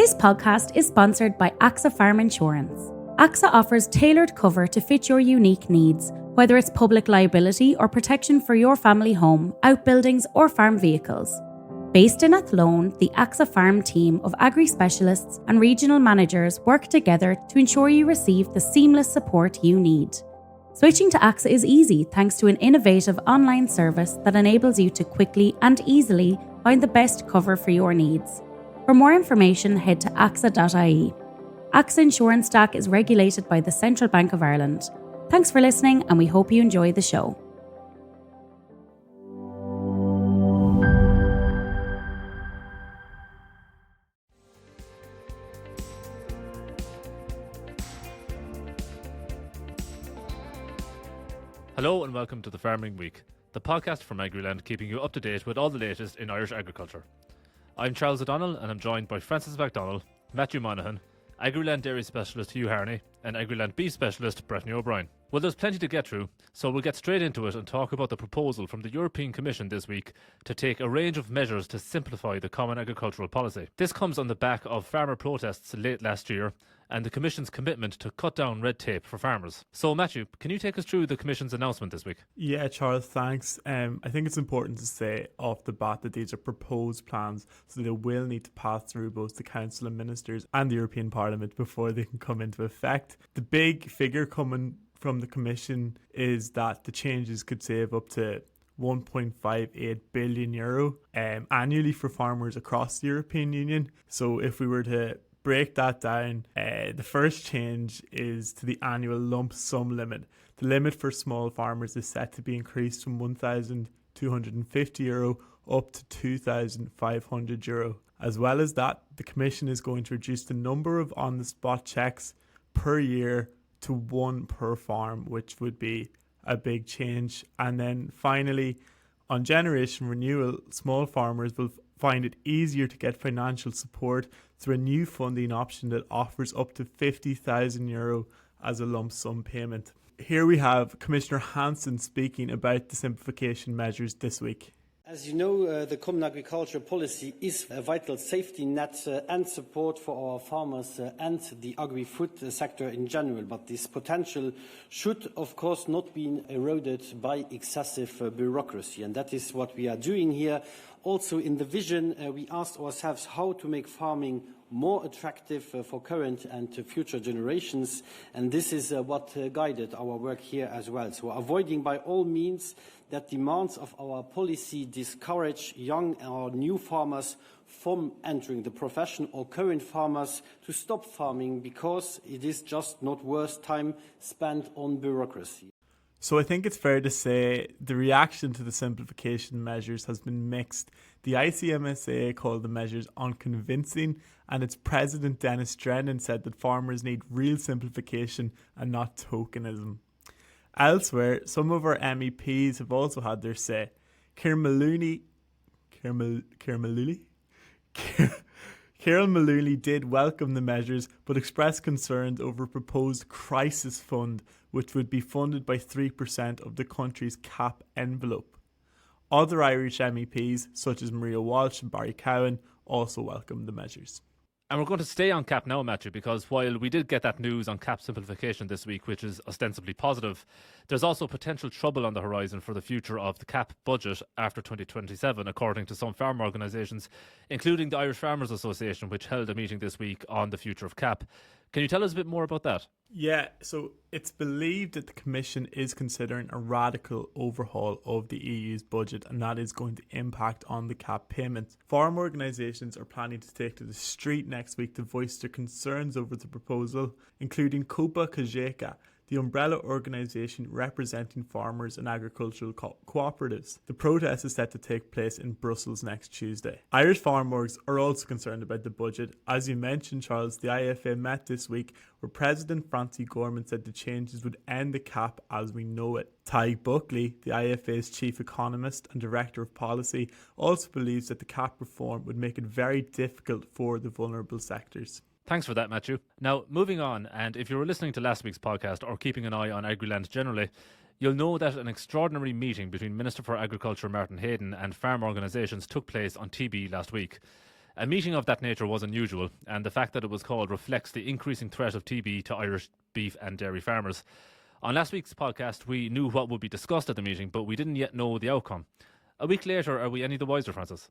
This podcast is sponsored by AXA Farm Insurance. AXA offers tailored cover to fit your unique needs, whether it's public liability or protection for your family home, outbuildings or farm vehicles. Based in Athlone, the AXA Farm team of agri-specialists and regional managers work together to ensure you receive the seamless support you need. Switching to AXA is easy thanks to an innovative online service that enables you to quickly and easily find the best cover for your needs. For more information, head to AXA.ie. AXA Insurance DAC is regulated by the Central Bank of Ireland. Thanks for listening, and we hope you enjoy the show. Hello and welcome to the Farming Week, the podcast from Agriland keeping you up to date with all the latest in Irish agriculture. I'm Charles O'Donnell and I'm joined by Francess McDonnell, Maitiú Monaghan, Agriland Dairy Specialist Hugh Harney and Agriland Beef Specialist Breifne O'Brien. Well, there's plenty to get through, so we'll get straight into it and talk about the proposal from the European Commission this week to take a range of measures to simplify the Common Agricultural Policy. This comes on the back of farmer protests late last year and the Commission's commitment to cut down red tape for farmers. So, Maitiú, can you take us through the Commission's announcement this week? Yeah, Charles, thanks. I think it's important to say off the bat that these are proposed plans, so they will need to pass through both the Council of Ministers and the European Parliament before they can come into effect. The big figure coming from the Commission is that the changes could save up to €1.58 billion annually for farmers across the European Union. So if we were to break that down, the first change is to the annual lump sum limit. The limit for small farmers is set to be increased from €1,250 up to €2,500. As well as that, the Commission is going to reduce the number of on-the-spot checks per year to one per farm, which would be a big change. And then finally, on generation renewal, small farmers will find it easier to get financial support through a new funding option that offers up to €50,000 as a lump sum payment. Here we have Commissioner Hansen speaking about the simplification measures this week. As you know, the Common Agricultural Policy is a vital safety net and support for our farmers and the agri-food sector in general. But this potential should, of course, not be eroded by excessive bureaucracy. And that is what we are doing here. Also, in the vision, we asked ourselves how to make farming more attractive for current and future generations. And this is what guided our work here as well. So avoiding by all means that demands of our policy discourage young or new farmers from entering the profession or current farmers to stop farming because it is just not worth time spent on bureaucracy. So I think it's fair to say the reaction to the simplification measures has been mixed. The ICMSA called the measures unconvincing, and its president Dennis Drennan said that farmers need real simplification and not tokenism. Elsewhere, some of our MEPs have also had their say. Ciarán Mullooney did welcome the measures but expressed concerns over a proposed crisis fund which would be funded by 3% of the country's CAP envelope. Other Irish MEPs, such as Maria Walsh and Barry Cowan, also welcomed the measures. And we're going to stay on CAP now, Maitiú, because while we did get that news on CAP simplification this week, which is ostensibly positive, there's also potential trouble on the horizon for the future of the CAP budget after 2027, according to some farm organisations, including the Irish Farmers Association, which held a meeting this week on the future of CAP. Can you tell us a bit more about that? Yeah, so it's believed that the Commission is considering a radical overhaul of the EU's budget, and that is going to impact on the CAP payments. Farm organisations are planning to take to the street next week to voice their concerns over the proposal, including Copa Cogeca, the umbrella organisation representing farmers and agricultural cooperatives. The protest is set to take place in Brussels next Tuesday. Irish farm orgs are also concerned about the budget. As you mentioned, Charles, the IFA met this week where President Francie Gorman said the changes would end the CAP as we know it. Tadhg Buckley, the IFA's chief economist and director of policy, also believes that the CAP reform would make it very difficult for the vulnerable sectors. Thanks for that, Maitiú. Now, moving on, and if you were listening to last week's podcast or keeping an eye on Agriland generally, you'll know that an extraordinary meeting between Minister for Agriculture Martin Hayden and farm organisations took place on TB last week. A meeting of that nature was unusual, and the fact that it was called reflects the increasing threat of TB to Irish beef and dairy farmers. On last week's podcast, we knew what would be discussed at the meeting, but we didn't yet know the outcome. A week later, are we any the wiser, Frances?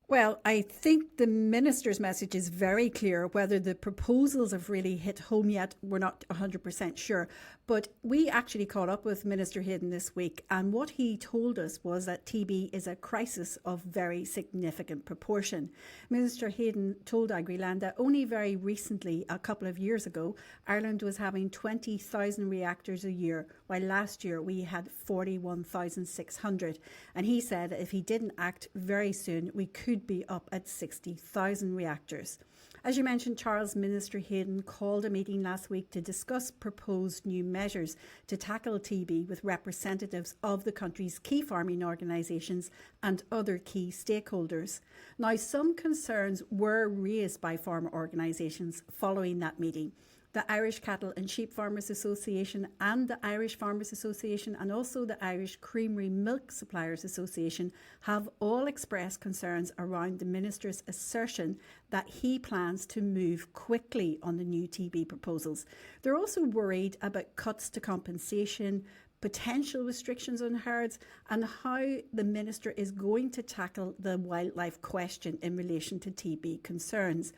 Well, I think the Minister's message is very clear. Whether the proposals have really hit home yet, we're not 100% sure. But we actually caught up with Minister Hayden this week, and what he told us was that TB is a crisis of very significant proportion. Minister Hayden told Agriland that only very recently, a couple of years ago, Ireland was having 20,000 reactors a year, while last year we had 41,600. And he said that if he didn't act very soon, we could be up at 60,000 reactors. As you mentioned, Charles, Minister Hayden called a meeting last week to discuss proposed new measures to tackle TB with representatives of the country's key farming organisations and other key stakeholders. Now, some concerns were raised by farmer organisations following that meeting. The Irish Cattle and Sheep Farmers Association and the Irish Farmers Association and also the Irish Creamery Milk Suppliers Association have all expressed concerns around the Minister's assertion that he plans to move quickly on the new TB proposals. They're also worried about cuts to compensation, potential restrictions on herds, and how the Minister is going to tackle the wildlife question in relation to TB concerns.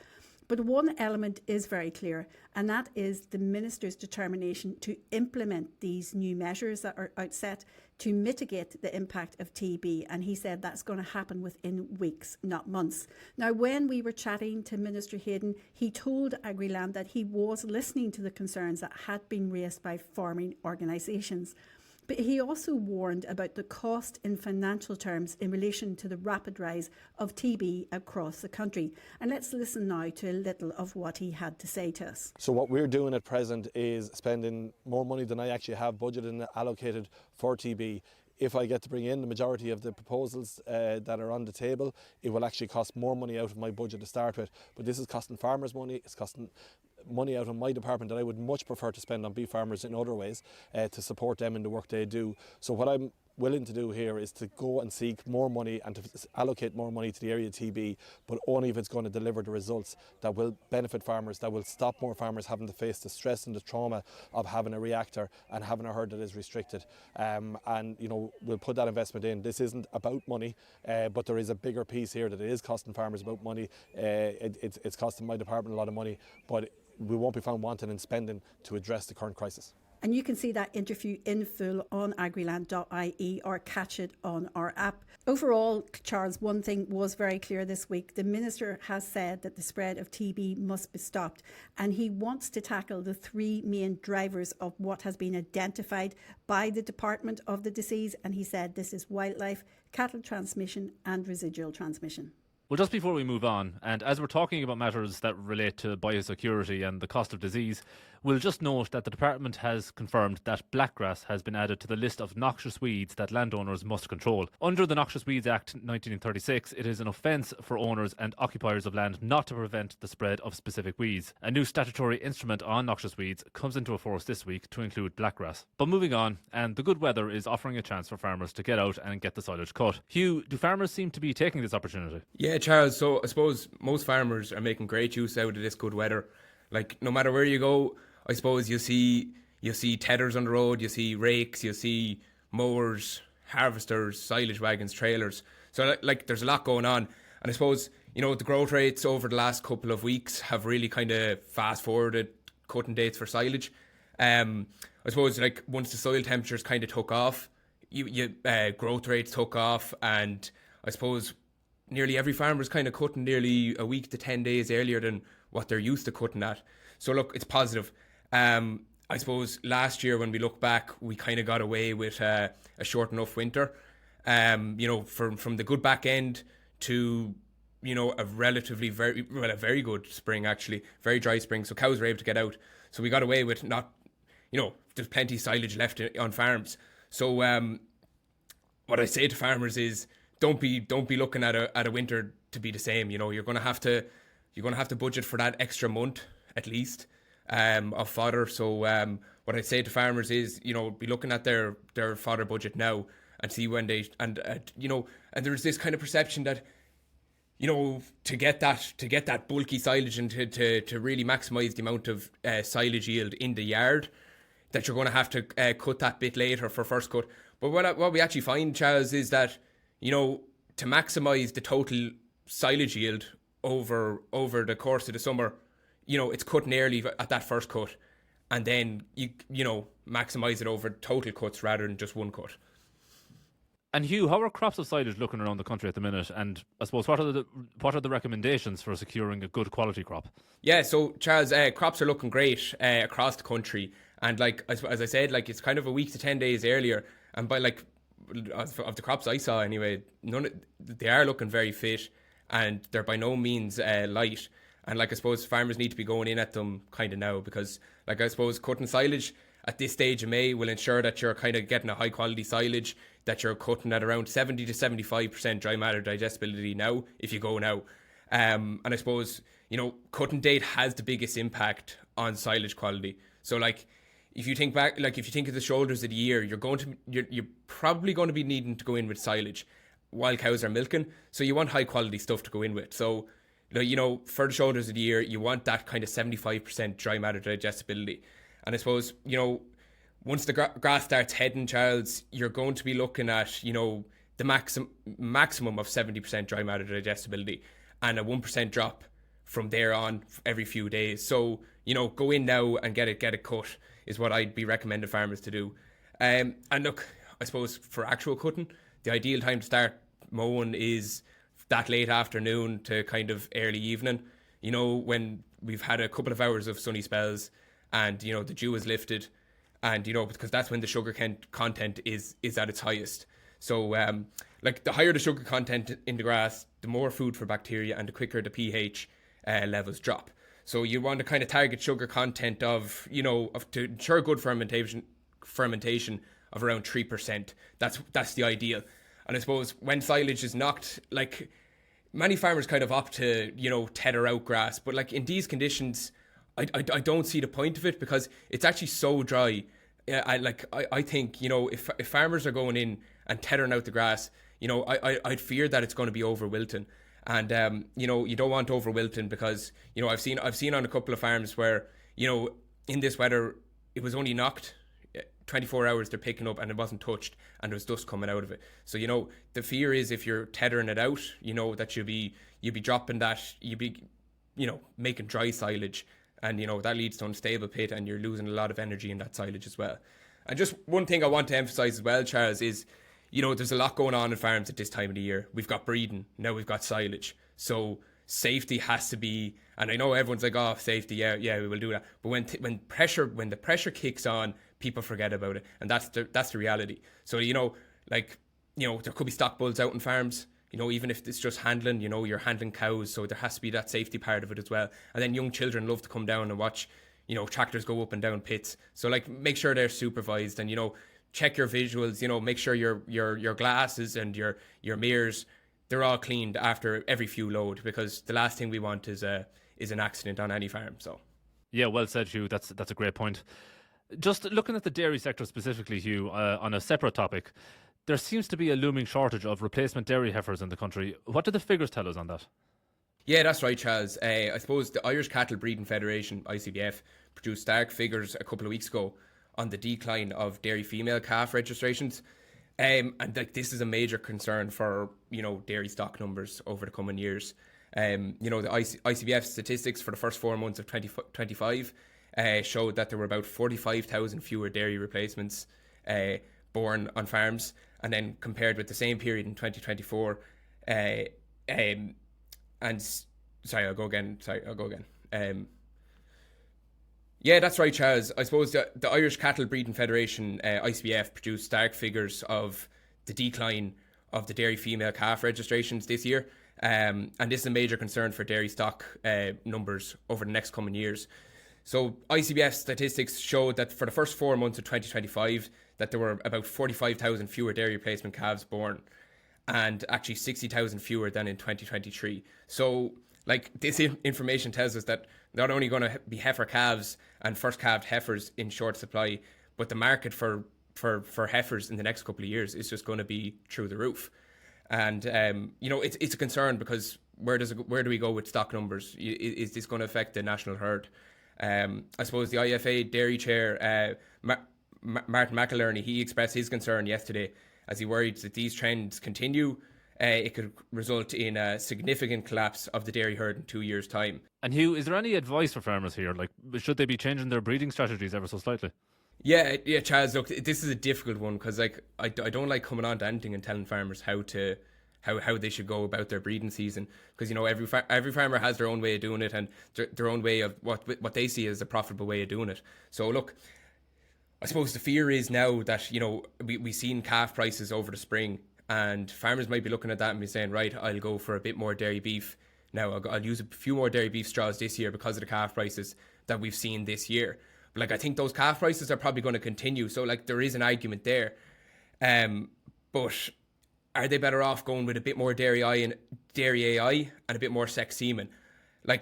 But one element is very clear, and that is the Minister's determination to implement these new measures that are outset to mitigate the impact of TB. And he said that's going to happen within weeks, not months. Now, when we were chatting to Minister Hayden, he told Agriland that he was listening to the concerns that had been raised by farming organisations. But he also warned about the cost in financial terms in relation to the rapid rise of TB across the country. And let's listen now to a little of what he had to say to us. So what we're doing at present is spending more money than I actually have budgeted and allocated for TB. If I get to bring in the majority of the proposals that are on the table, it will actually cost more money out of my budget to start with. But this is costing farmers money, it's costing money out of my department that I would much prefer to spend on beef farmers in other ways to support them in the work they do. So what I'm willing to do here is to go and seek more money and to allocate more money to the area of TB, but only if it's going to deliver the results that will benefit farmers, that will stop more farmers having to face the stress and the trauma of having a reactor and having a herd that is restricted. And you know, we'll put that investment in. This isn't about money, but there is a bigger piece here that it is costing farmers about money. It's costing my department a lot of money, but we won't be found wanting in spending to address the current crisis. And you can see that interview in full on Agriland.ie or catch it on our app. Overall, Charles, one thing was very clear this week. The Minister has said that the spread of TB must be stopped, and he wants to tackle the three main drivers of what has been identified by the Department of the disease. And he said this is wildlife, cattle transmission and residual transmission. Well, just before we move on, and as we're talking about matters that relate to biosecurity and the cost of disease, we'll just note that the department has confirmed that blackgrass has been added to the list of noxious weeds that landowners must control. Under the Noxious Weeds Act 1936, it is an offence for owners and occupiers of land not to prevent the spread of specific weeds. A new statutory instrument on noxious weeds comes into force this week to include blackgrass. But moving on, and the good weather is offering a chance for farmers to get out and get the silage cut. Hugh, do farmers seem to be taking this opportunity? Yeah, Charles, so I suppose most farmers are making great use out of this good weather. Like, no matter where you go, I suppose you see tethers on the road, you see rakes, you see mowers, harvesters, silage wagons, trailers. So like there's a lot going on. And I suppose, you know, the growth rates over the last couple of weeks have really kind of fast forwarded cutting dates for silage. I suppose like once the soil temperatures kind of took off, growth rates took off, and I suppose nearly every farmer is kind of cutting nearly a week to 10 days earlier than what they're used to cutting at. So look, it's positive. I suppose last year when we look back, we kind of got away with a short enough winter. You know, from the good back end to, you know, a relatively a very good spring actually, very dry spring. So cows were able to get out. So we got away with not, you know, there's plenty of silage left on farms. So what I say to farmers is, don't be looking at a winter to be the same. You know, you're gonna have to budget for that extra month at least of fodder. So what I'd say to farmers is, you know, be looking at their fodder budget now and see when they and you know, and there's this kind of perception that to get that bulky silage and to really maximise the amount of silage yield in the yard, that you're going to have to cut that bit later for first cut. But what we actually find, Charles, is that, to maximise the total silage yield over the course of the summer, it's cutting early at that first cut, and then you maximise it over total cuts rather than just one cut. And Hugh, how are crops of silage looking around the country at the minute? And I suppose what are the recommendations for securing a good quality crop? Yeah, so Charles, crops are looking great across the country, and as I said, it's kind of a week to 10 days earlier, and by of the crops I saw anyway, they are looking very fit, and they're by no means light. And I suppose farmers need to be going in at them kind of now, because I suppose cutting silage at this stage of May will ensure that you're kind of getting a high quality silage, that you're cutting at around 70 to 75% dry matter digestibility now, if you go now. And I suppose, cutting date has the biggest impact on silage quality. So if you think back, if you think of the shoulders of the year, you're probably going to be needing to go in with silage while cows are milking. So you want high quality stuff to go in with. So, for the shoulders of the year, you want that kind of 75% dry matter digestibility. And I suppose, once the grass starts heading, Charles, you're going to be looking at, the maximum of 70% dry matter digestibility and a 1% drop from there on every few days. So, go in now and get it cut is what I'd be recommending farmers to do. And look, I suppose for actual cutting, the ideal time to start mowing is that late afternoon to kind of early evening, when we've had a couple of hours of sunny spells and, the dew is lifted, and, because that's when the sugar content is at its highest. So, the higher the sugar content in the grass, the more food for bacteria and the quicker the pH levels drop. So you want to kind of target sugar content of to ensure good fermentation of around 3%. That's the ideal. And I suppose when silage is knocked, many farmers kind of opt to, tether out grass. But in these conditions, I don't see the point of it, because it's actually so dry. I think, if farmers are going in and tethering out the grass, I'd fear that it's going to be over wilting. And, you don't want over wilting, because, I've seen on a couple of farms where, in this weather, it was only knocked 24 hours they're picking up and it wasn't touched and there was dust coming out of it. So, the fear is if you're tethering it out, that you'll be dropping that, you'll be, making dry silage, and, that leads to unstable pit and you're losing a lot of energy in that silage as well. And just one thing I want to emphasise as well, Charles, is, there's a lot going on in farms at this time of the year. We've got breeding, now we've got silage. So safety has to be, and I know everyone's like, oh, safety, yeah, we will do that. But when the pressure kicks on, people forget about it, and that's the reality. So there could be stock bulls out in farms. Even if it's just handling, you're handling cows, so there has to be that safety part of it as well. And then young children love to come down and watch, tractors go up and down pits. So make sure they're supervised, and check your visuals. Make sure your glasses and your mirrors, they're all cleaned after every few load, because the last thing we want is an accident on any farm. So yeah, well said, Hugh. That's a great point. Just looking at the dairy sector specifically, Hugh, on a separate topic, there seems to be a looming shortage of replacement dairy heifers in the country. What do the figures tell us on that? Yeah, that's right, Charles. I suppose the Irish Cattle Breeding Federation, ICBF, produced stark figures a couple of weeks ago on the decline of dairy female calf registrations. And this is a major concern for, dairy stock numbers over the coming years. The ICBF statistics for the first 4 months of 2025 showed that there were about 45,000 fewer dairy replacements born on farms, and then compared with the same period in 2024. I'll go again. Yeah, that's right, Charles. I suppose the Irish Cattle Breeding Federation, ICBF, produced stark figures of the decline of the dairy female calf registrations this year. And this is a major concern for dairy stock numbers over the next coming years. So ICBF statistics showed that for the first 4 months of 2025, that there were about 45,000 fewer dairy replacement calves born, and actually 60,000 fewer than in 2023. So, this information tells us that not only going to be heifer calves and first calved heifers in short supply, but the market for heifers in the next couple of years is just going to be through the roof. And, it's a concern because, where do we go with stock numbers? Is this going to affect the national herd? I suppose the IFA dairy chair, Martin McIlerney, he expressed his concern yesterday as he worried that these trends continue. It could result in a significant collapse of the dairy herd in 2 years' time. And Hugh, is there any advice for farmers here? Like, should they be changing their breeding strategies ever so slightly? Yeah, Chaz, look, this is a difficult one because I don't like coming on to anything and telling farmers how they should go about their breeding season, because every farmer has their own way of doing it and their own way of what they see as a profitable way of doing it. So look, I suppose the fear is now that we've seen calf prices over the spring, and farmers might be looking at that and be saying, right, I'll go for a bit more dairy beef now. I'll use a few more dairy beef straws this year because of the calf prices that we've seen this year. But I think those calf prices are probably going to continue. So there is an argument there. But are they better off going with a bit more dairy AI and a bit more sex semen? I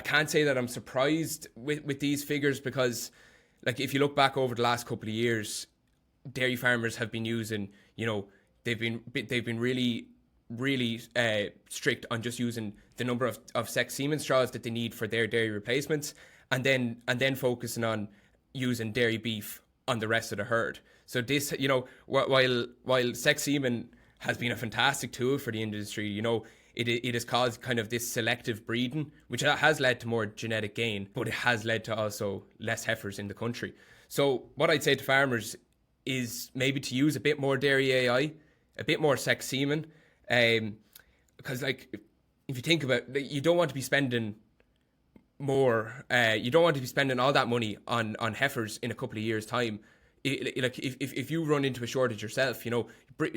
can't say that I'm surprised with these figures, because if you look back over the last couple of years, dairy farmers have been using, they've been really strict on just using the number of sex semen straws that they need for their dairy replacements, and then focusing on using dairy beef on the rest of the herd. So this, while sex semen has been a fantastic tool for the industry, it has caused kind of this selective breeding, which has led to more genetic gain, but it has led to also less heifers in the country. So what I'd say to farmers is maybe to use a bit more dairy AI, a bit more sex semen, because if you think about it, you don't want to be spending more, you don't want to be spending all that money on heifers in a couple of years' time. If you run into a shortage yourself,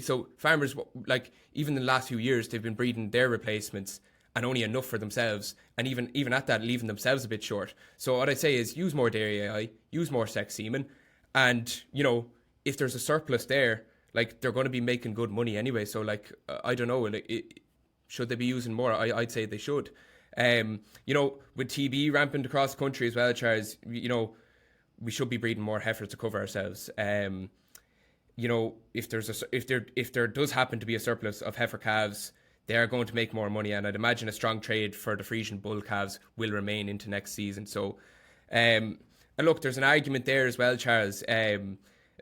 so farmers, even in the last few years, they've been breeding their replacements and only enough for themselves, and even at that, leaving themselves a bit short. So what I'd say is use more dairy AI, use more sex semen, and if there's a surplus there, they're going to be making good money anyway. So I don't know, should they be using more? I'd say they should. With TB rampant across the country as well, Charles, we should be breeding more heifers to cover ourselves. If there does happen to be a surplus of heifer calves, they are going to make more money, and I'd imagine a strong trade for the Frisian bull calves will remain into next season. So, and look, there's an argument there as well, Charles,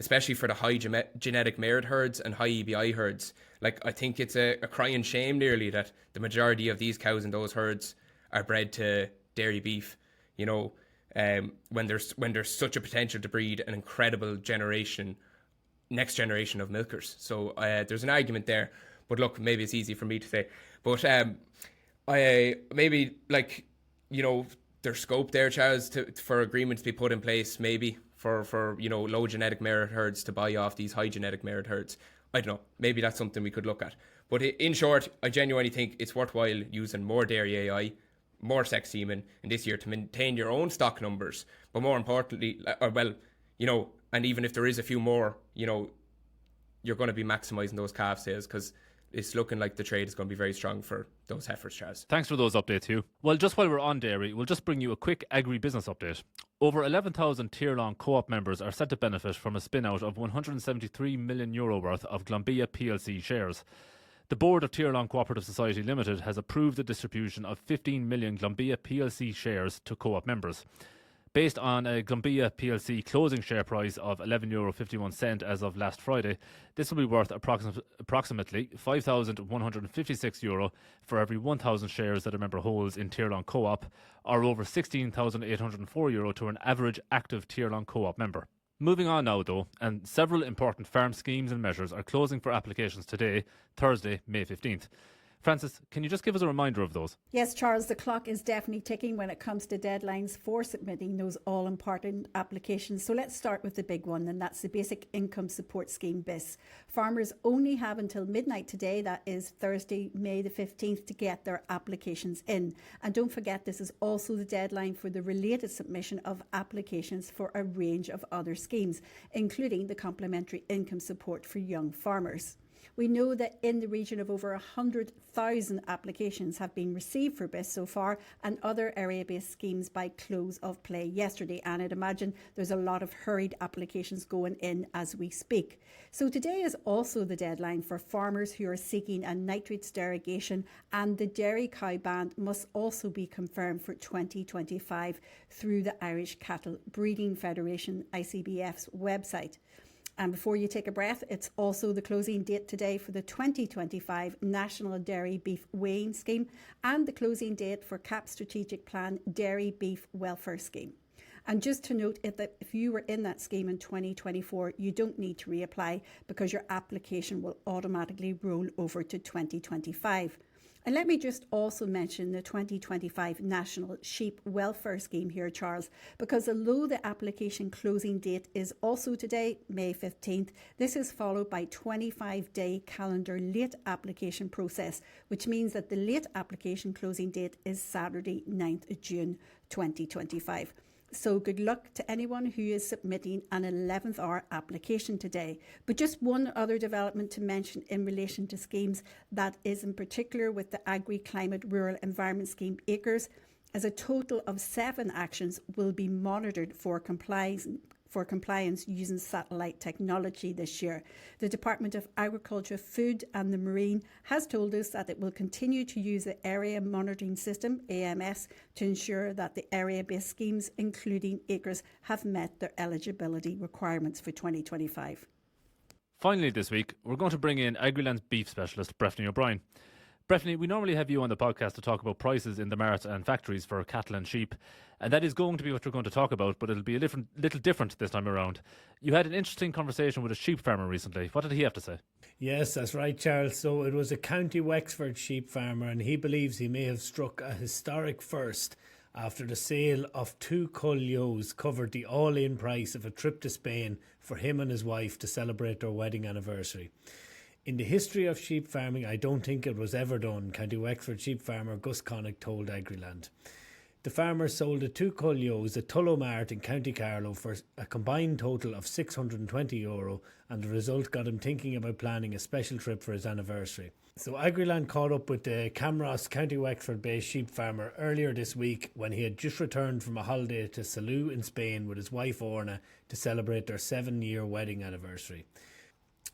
especially for the high genetic merit herds and high EBI herds. I think it's a crying shame nearly that the majority of these cows in those herds are bred to dairy beef, when there's such a potential to breed an incredible next generation of milkers. So there's an argument there, but look, maybe it's easy for me to say. But there's scope there, Charles, for agreements to be put in place, maybe for low genetic merit herds to buy off these high genetic merit herds. I don't know, maybe that's something we could look at. But in short, I genuinely think it's worthwhile using more dairy AI, more sex semen in this year to maintain your own stock numbers. But more importantly, and even if there is a few more, you're going to be maximising those calf sales, because it's looking like the trade is going to be very strong for those heifers, Charles. Thanks for those updates, Hugh. Well, just while we're on dairy, we'll just bring you a quick agri-business update. Over 11,000 tier-long co-op members are set to benefit from a spin-out of €173 million worth of Glanbia plc shares. The board of Tier-Long Cooperative Society Limited has approved the distribution of 15 million Glanbia plc shares to co-op members. Based on a Glanbia plc closing share price of €11.51 as of last Friday, this will be worth approximately €5,156 for every 1,000 shares that a member holds in Tier-Long Co-op, or over €16,804 to an average active Tier-Long Co-op member. Moving on now though, and several important farm schemes and measures are closing for applications today, Thursday, May 15th. Frances, can you just give us a reminder of those? Yes, Charles, the clock is definitely ticking when it comes to deadlines for submitting those all-important applications. So let's start with the big one, and that's the Basic Income Support Scheme, BIS. Farmers only have until midnight today, that is Thursday, May the 15th, to get their applications in. And don't forget, this is also the deadline for the related submission of applications for a range of other schemes, including the complementary income support for young farmers. We know that in the region of over 100,000 applications have been received for BIS so far, and other area-based schemes by close of play yesterday. And I'd imagine there's a lot of hurried applications going in as we speak. So today is also the deadline for farmers who are seeking a nitrates derogation, and the dairy cow ban must also be confirmed for 2025 through the Irish Cattle Breeding Federation, ICBF's website. And before you take a breath, it's also the closing date today for the 2025 National Dairy Beef Weighing Scheme and the closing date for CAP Strategic Plan Dairy Beef Welfare Scheme. And just to note, if you were in that scheme in 2024, you don't need to reapply because your application will automatically roll over to 2025. And let me just also mention the 2025 National Sheep Welfare Scheme here, Charles, because although the application closing date is also today, May 15th, this is followed by 25-day calendar late application process, which means that the late application closing date is Saturday, 9th June 2025. So good luck to anyone who is submitting an 11th hour application today. But just one other development to mention in relation to schemes, that is in particular with the Agri-Climate Rural Environment Scheme Acres, as a total of 7 actions will be monitored for compliance using satellite technology this year. The Department of Agriculture, Food and the Marine has told us that it will continue to use the Area Monitoring System, AMS, to ensure that the area-based schemes, including acres, have met their eligibility requirements for 2025. Finally this week, we're going to bring in Agriland's beef specialist, Breifne O'Brien. Breifne, we normally have you on the podcast to talk about prices in the marts and factories for cattle and sheep, and that is going to be what we're going to talk about, but it'll be a little different this time around. You had an interesting conversation with a sheep farmer recently. What did he have to say? Yes, that's right, Charles. So it was a County Wexford sheep farmer, and he believes he may have struck a historic first after the sale of 2 cull ewes covered the all-in price of a trip to Spain for him and his wife to celebrate their wedding anniversary. In the history of sheep farming, I don't think it was ever done, County Wexford sheep farmer Gus Connick told Agriland. The farmer sold the 2 cull ewes at Tullow Mart in County Carlow for a combined total of €620, and the result got him thinking about planning a special trip for his anniversary. So Agriland caught up with the Camross, County Wexford based sheep farmer earlier this week when he had just returned from a holiday to Salou in Spain with his wife Orna to celebrate their 7-year wedding anniversary.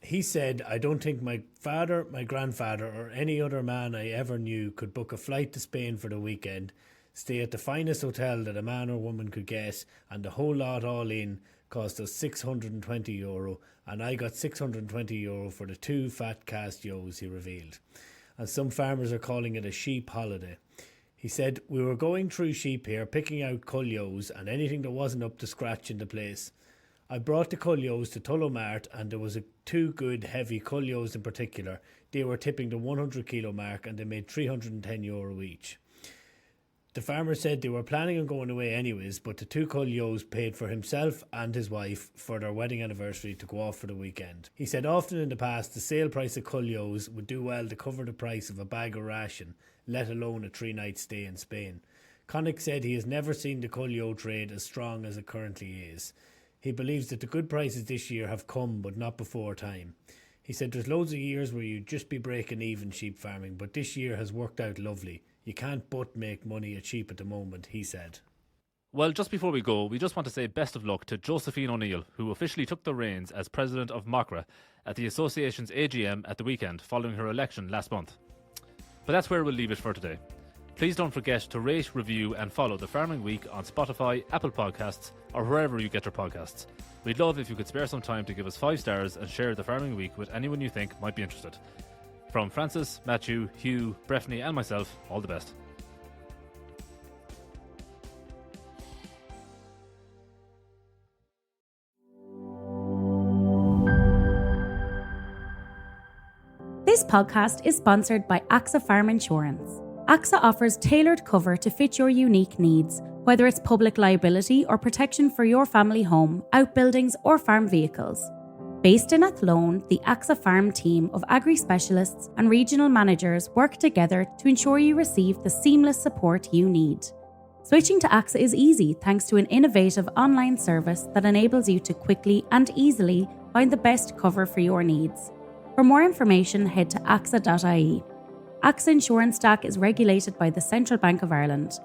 He said, "I don't think my father, my grandfather or any other man I ever knew could book a flight to Spain for the weekend, stay at the finest hotel that a man or woman could get, and the whole lot all in cost us €620, and I got €620 for the 2 fat cast ewes," he revealed. And some farmers are calling it a sheep holiday. He said, "We were going through sheep here, picking out cull ewes and anything that wasn't up to scratch in the place. I brought the cull ewes to Tullow Mart, and there was 2 good heavy cull ewes in particular. They were tipping the 100 kilo mark, and they made €310 each. The farmer said they were planning on going away anyways, but the 2 cull ewes paid for himself and his wife for their wedding anniversary to go off for the weekend. He said often in the past the sale price of cull ewes would do well to cover the price of a bag of ration, let alone a 3-night stay in Spain. Connick said he has never seen the cull ewe trade as strong as it currently is. He believes that the good prices this year have come, but not before time. He said there's loads of years where you'd just be breaking even sheep farming, but this year has worked out lovely. You can't but make money at sheep at the moment," he said. Well, just before we go, we just want to say best of luck to Josephine O'Neill, who officially took the reins as president of MACRA at the association's AGM at the weekend following her election last month. But that's where we'll leave it for today. Please don't forget to rate, review and follow The Farming Week on Spotify, Apple Podcasts or wherever you get your podcasts. We'd love if you could spare some time to give us 5 stars and share The Farming Week with anyone you think might be interested. From Francis, Maitiú, Hugh, Breifne and myself, all the best. This podcast is sponsored by AXA Farm Insurance. AXA offers tailored cover to fit your unique needs, whether it's public liability or protection for your family home, outbuildings or farm vehicles. Based in Athlone, the AXA Farm team of agri-specialists and regional managers work together to ensure you receive the seamless support you need. Switching to AXA is easy thanks to an innovative online service that enables you to quickly and easily find the best cover for your needs. For more information, head to AXA.ie. AXA Insurance Stack is regulated by the Central Bank of Ireland.